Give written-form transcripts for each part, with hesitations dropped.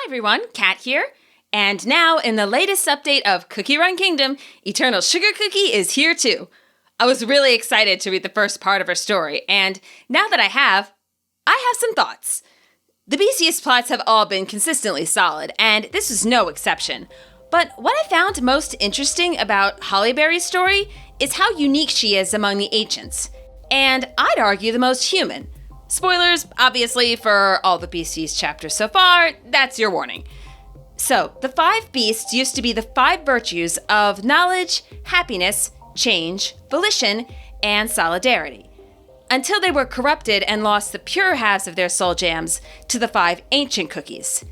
everyone, Kat here. And now, in the latest update of Cookie Run Kingdom, Eternal Sugar Cookie is here too. I was really excited to read the first part of her story, and now that I have some thoughts. The Beast-Yeast plots have all been consistently solid, and this was no exception. But what I found most interesting about Hollyberry's story is how unique she is among the ancients, and I'd argue the most human. Spoilers, obviously, for all the Beast-Yeast chapters so far, that's your warning. So, the 5 beasts used to be the 5 virtues of knowledge, happiness, change, volition, and solidarity, until they were corrupted and lost the pure halves of their soul gems to the 5 ancient cookies.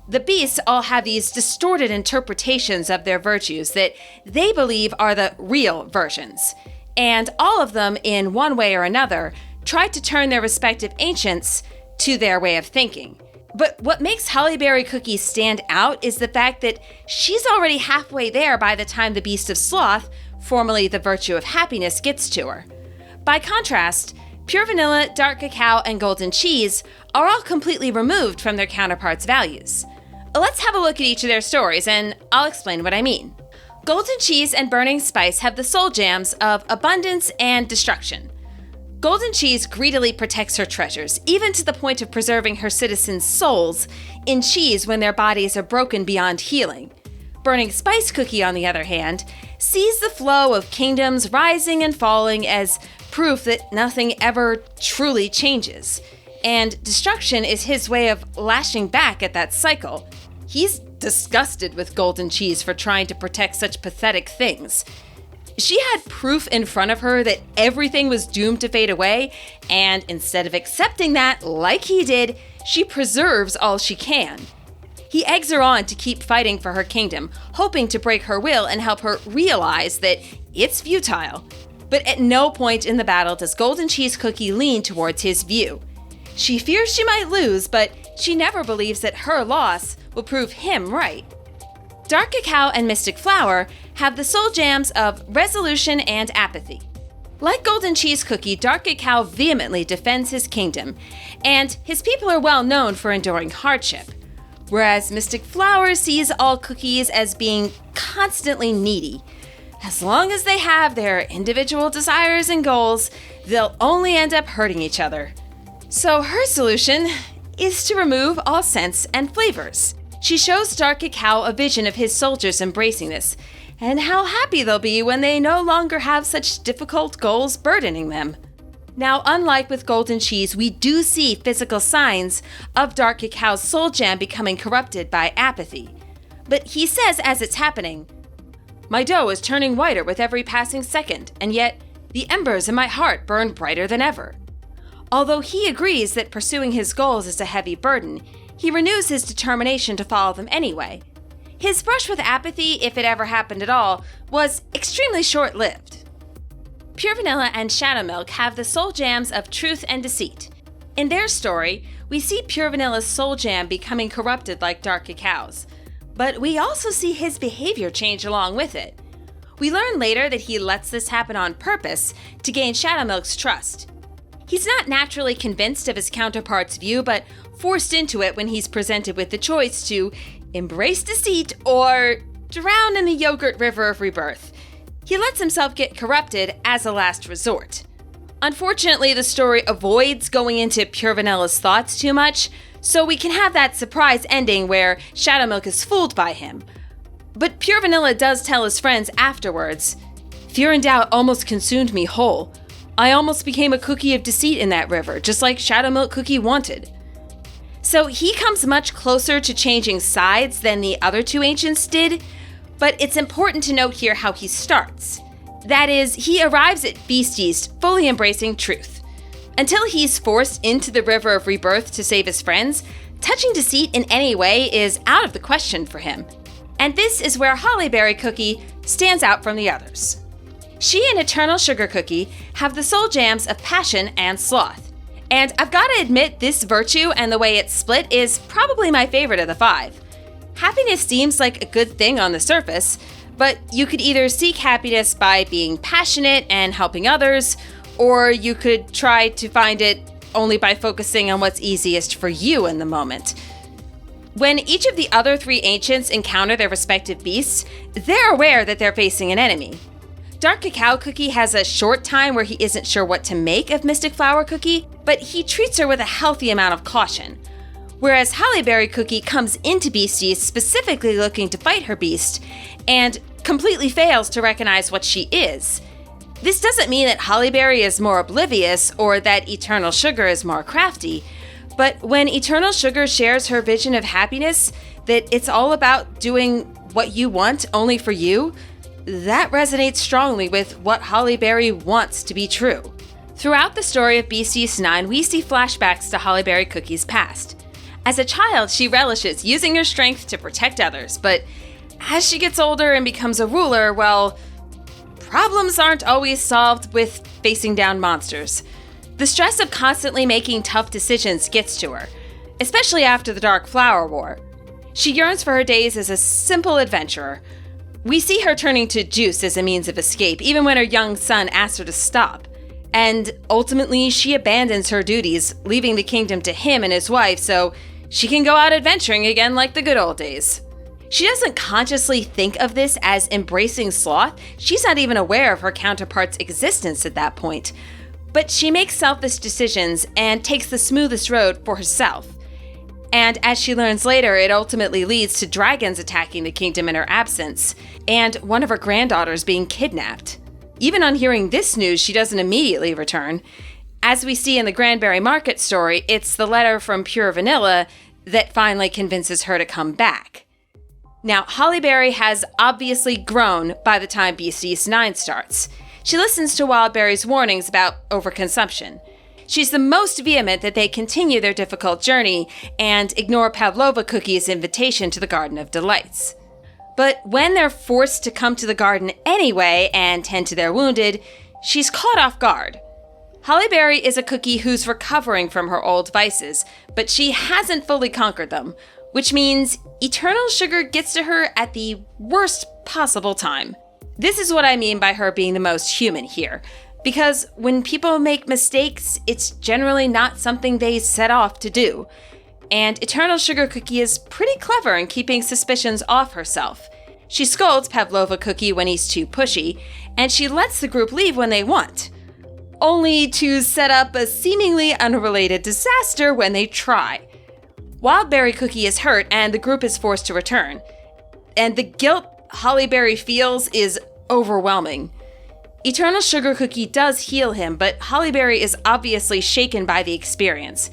The beasts all have these distorted interpretations of their virtues that they believe are the real versions, and all of them, in one way or another, tried to turn their respective ancients to their way of thinking. But what makes Hollyberry Cookie stand out is the fact that she's already halfway there by the time the Beast of Sloth, formerly the virtue of happiness, gets to her. By contrast, pure vanilla, dark cacao, and golden cheese are all completely removed from their counterparts' values. Let's have a look at each of their stories, and I'll explain what I mean. Golden cheese and burning spice have the soul gems of abundance and destruction. Golden cheese greedily protects her treasures, even to the point of preserving her citizens' souls in cheese when their bodies are broken beyond healing. Burning spice cookie, on the other hand, sees the flow of kingdoms rising and falling as proof that nothing ever truly changes. And destruction is his way of lashing back at that cycle. He's disgusted with golden cheese for trying to protect such pathetic things. She had proof in front of her that everything was doomed to fade away, and instead of accepting that, like he did, she preserves all she can. He eggs her on to keep fighting for her kingdom, hoping to break her will and help her realize that it's futile. But at no point in the battle does Golden Cheese Cookie lean towards his view. She fears she might lose, but she never believes that her loss will prove him right. Dark Cacao and Mystic Flower have the soul gems of resolution and apathy. Like Golden Cheese Cookie, Dark Cacao vehemently defends his kingdom, and his people are well known for enduring hardship, whereas Mystic Flower sees all cookies as being constantly needy. As long as they have their individual desires and goals, they'll only end up hurting each other. So her solution is to remove all scents and flavors. She shows Dark Cacao a vision of his soldiers embracing this, and how happy they'll be when they no longer have such difficult goals burdening them. Now, unlike with Golden Cheese, we do see physical signs of Dark Cacao's soul gem becoming corrupted by apathy. But he says as it's happening, "My dough is turning whiter with every passing second, and yet the embers in my heart burn brighter than ever." Although he agrees that pursuing his goals is a heavy burden, he renews his determination to follow them anyway. His brush with apathy, if it ever happened at all, was extremely short-lived. Pure Vanilla and Shadow Milk have the soul gems of truth and deceit. In their story, we see Pure Vanilla's soul gem becoming corrupted like Dark Cacao's, but we also see his behavior change along with it. We learn later that he lets this happen on purpose to gain Shadow Milk's trust. He's not naturally convinced of his counterpart's view, but forced into it when he's presented with the choice to embrace deceit or drown in the yogurt river of rebirth. He lets himself get corrupted as a last resort. Unfortunately, the story avoids going into Pure Vanilla's thoughts too much, so we can have that surprise ending where Shadow Milk is fooled by him. But Pure Vanilla does tell his friends afterwards, "Fear and doubt almost consumed me whole. I almost became a cookie of deceit in that river, just like Shadow Milk Cookie wanted." So he comes much closer to changing sides than the other 2 ancients did, but it's important to note here how he starts. That is, he arrives at Beast-Yeast fully embracing truth. Until he's forced into the river of rebirth to save his friends, touching deceit in any way is out of the question for him. And this is where Hollyberry Cookie stands out from the others. She and Eternal Sugar Cookie have the soul gems of passion and sloth. And I've got to admit, this virtue and the way it's split is probably my favorite of the 5. Happiness seems like a good thing on the surface, but you could either seek happiness by being passionate and helping others, or you could try to find it only by focusing on what's easiest for you in the moment. When each of the other 3 ancients encounter their respective beasts, they're aware that they're facing an enemy. Dark Cacao Cookie has a short time where he isn't sure what to make of Mystic Flower Cookie, but he treats her with a healthy amount of caution. Whereas Hollyberry Cookie comes into Beast-Yeast specifically looking to fight her beast, and completely fails to recognize what she is. This doesn't mean that Hollyberry is more oblivious or that Eternal Sugar is more crafty, but when Eternal Sugar shares her vision of happiness, that it's all about doing what you want only for you, that resonates strongly with what Hollyberry wants to be true. Throughout the story of Beast-Yeast 9, we see flashbacks to Hollyberry Cookie's past. As a child, she relishes using her strength to protect others, but as she gets older and becomes a ruler, well, problems aren't always solved with facing down monsters. The stress of constantly making tough decisions gets to her, especially after the Dark Flower War. She yearns for her days as a simple adventurer. We see her turning to juice as a means of escape, even when her young son asks her to stop. And ultimately, she abandons her duties, leaving the kingdom to him and his wife so she can go out adventuring again like the good old days. She doesn't consciously think of this as embracing Sloth. She's not even aware of her counterpart's existence at that point. But she makes selfish decisions and takes the smoothest road for herself. And as she learns later, it ultimately leads to dragons attacking the kingdom in her absence, and one of her granddaughters being kidnapped. Even on hearing this news, she doesn't immediately return. As we see in the Granberry Market story, it's the letter from Pure Vanilla that finally convinces her to come back. Now, Hollyberry has obviously grown by the time Beast-Yeast 9 starts. She listens to Wildberry's warnings about overconsumption. She's the most vehement that they continue their difficult journey and ignore Pavlova Cookie's invitation to the Garden of Delights. But when they're forced to come to the garden anyway and tend to their wounded, she's caught off guard. Hollyberry is a cookie who's recovering from her old vices, but she hasn't fully conquered them, which means Eternal Sugar gets to her at the worst possible time. This is what I mean by her being the most human here. Because when people make mistakes, it's generally not something they set off to do. And Eternal Sugar Cookie is pretty clever in keeping suspicions off herself. She scolds Pavlova Cookie when he's too pushy, and she lets the group leave when they want, only to set up a seemingly unrelated disaster when they try. Wildberry Cookie is hurt, and the group is forced to return. And the guilt Hollyberry feels is overwhelming. Eternal Sugar Cookie does heal him, but Hollyberry is obviously shaken by the experience.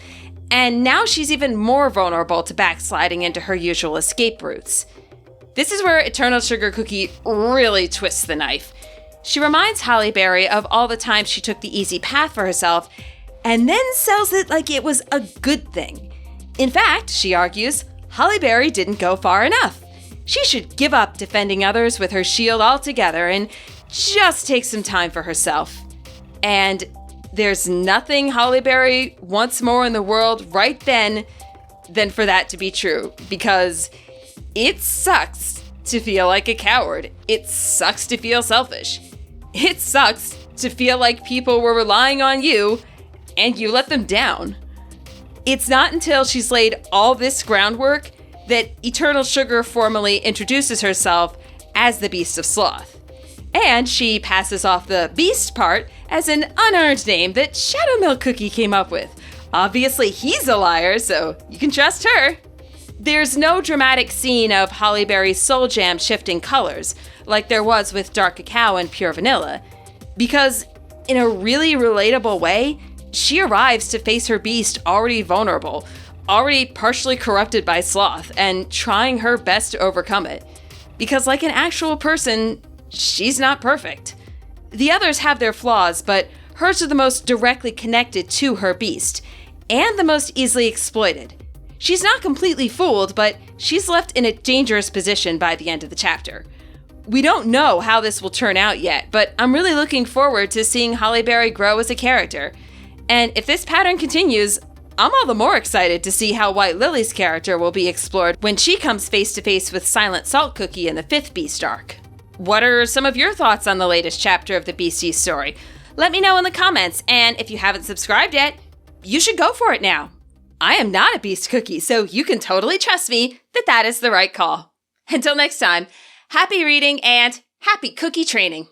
And now she's even more vulnerable to backsliding into her usual escape routes. This is where Eternal Sugar Cookie really twists the knife. She reminds Hollyberry of all the times she took the easy path for herself, and then sells it like it was a good thing. In fact, she argues, Hollyberry didn't go far enough. She should give up defending others with her shield altogether and just take some time for herself. And there's nothing Hollyberry wants more in the world right then than for that to be true, because it sucks to feel like a coward. It sucks to feel selfish. It sucks to feel like people were relying on you and you let them down. It's not until she's laid all this groundwork that Eternal Sugar formally introduces herself as the Beast of Sloth. And she passes off the Beast part as an unearned name that Shadow Milk Cookie came up with. Obviously, he's a liar, so you can trust her. There's no dramatic scene of Hollyberry's soul jam shifting colors, like there was with Dark Cacao and Pure Vanilla, because in a really relatable way, she arrives to face her beast already vulnerable, already partially corrupted by Sloth, and trying her best to overcome it. Because like an actual person, she's not perfect. The others have their flaws, but hers are the most directly connected to her beast, and the most easily exploited. She's not completely fooled, but she's left in a dangerous position by the end of the chapter. We don't know how this will turn out yet, but I'm really looking forward to seeing Hollyberry grow as a character. And if this pattern continues, I'm all the more excited to see how White Lily's character will be explored when she comes face to face with Silent Salt Cookie in the 5th Beast arc. What are some of your thoughts on the latest chapter of the Beast-Yeast story? Let me know in the comments, and if you haven't subscribed yet, you should go for it now. I am not a beast cookie, so you can totally trust me that that is the right call. Until next time, happy reading and happy cookie training.